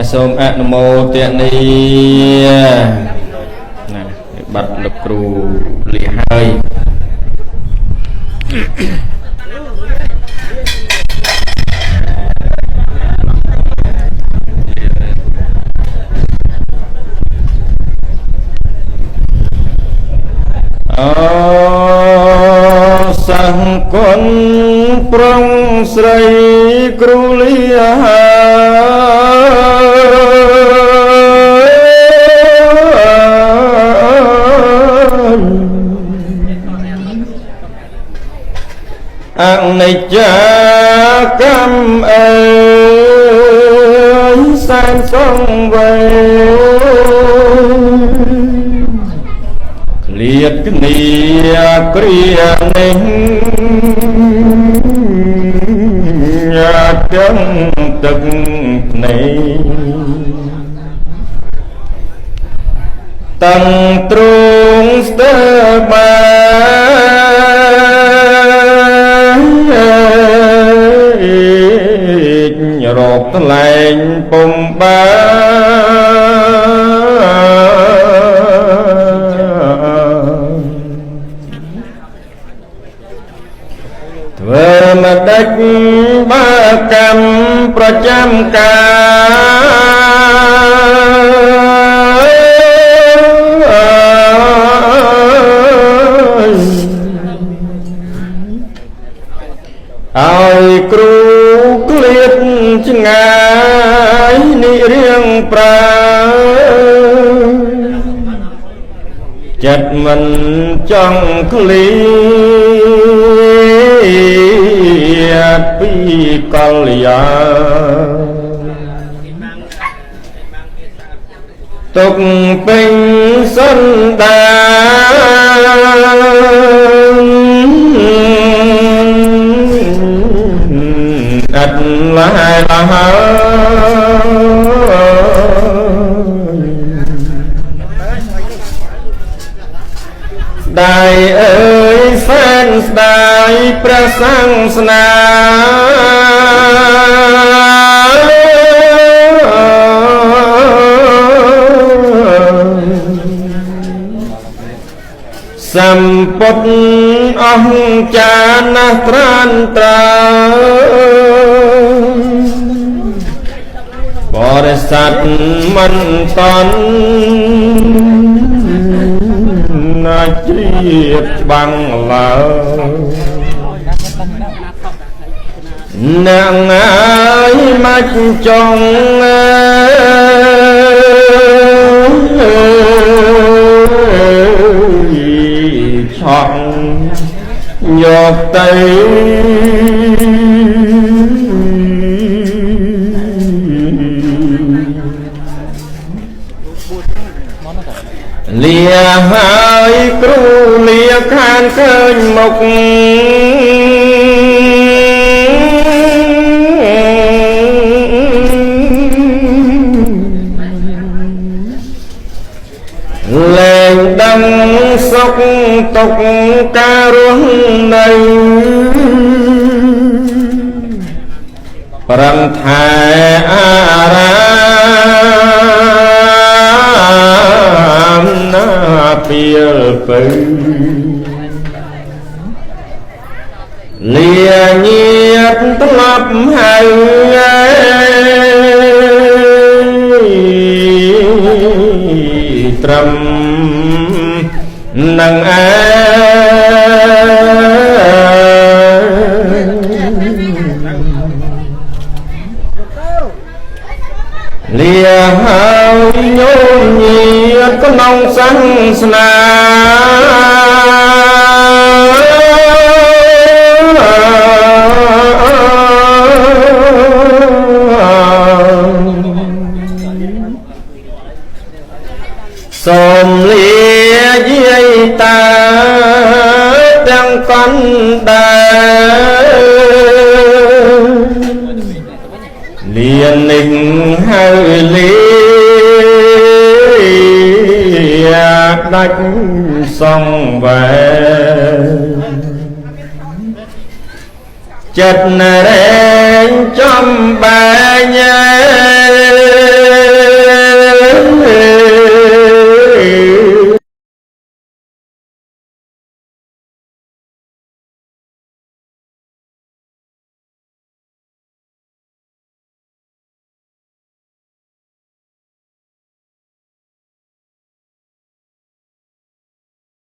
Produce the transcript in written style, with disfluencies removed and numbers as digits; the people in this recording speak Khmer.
សូមអនុមោទនាណាបាត់លោកគ្រូលីហើយសង្គុណប្រងស្រីគ្រូលីអនិច្ចាកម្មអើយសែនសងវេឃ្លាតគ្នាគ្រានេះញ៉ាទាំងទឹកភ្នែកតាំងទ្រង់ស្ទើបានរកថ្លែងពុំបានធ្វើមកដាច់បាកម្មប្រចាំកាយឲ្យគ្រូក្លៀតឆ្ងាយនិរៀងប្រាចិត្តមិនចង់ឃ្លាតពីកល្យាទុកពេញសន្តានអត់ឡាឡាដៃអើយសែនស្ដាយព្រះសង្ឃស្នាសម្ពុទ្ធអង្ចារណាស់ត្រានត្រាបរិស័ទមិនតន់ណាជ្រាបច្បាំងឡើយនាងអើយមកចង់ឆក់យកទៅលាហើយគ្រូលាខានឃើញមុខលែងដឹងសុខទុកការរស់នៅប្រំថែអារាមណាពីលពៅលាញាតធ្លាប់ហើយត្រឹមនឹងអើលាហើយញោមញាតក្នុងសាសនាសូមលាយាយតាទាំងកណ្ដែរលៀននេះហើយលាដាច់សងវែចិត្តណែរែងចំបែង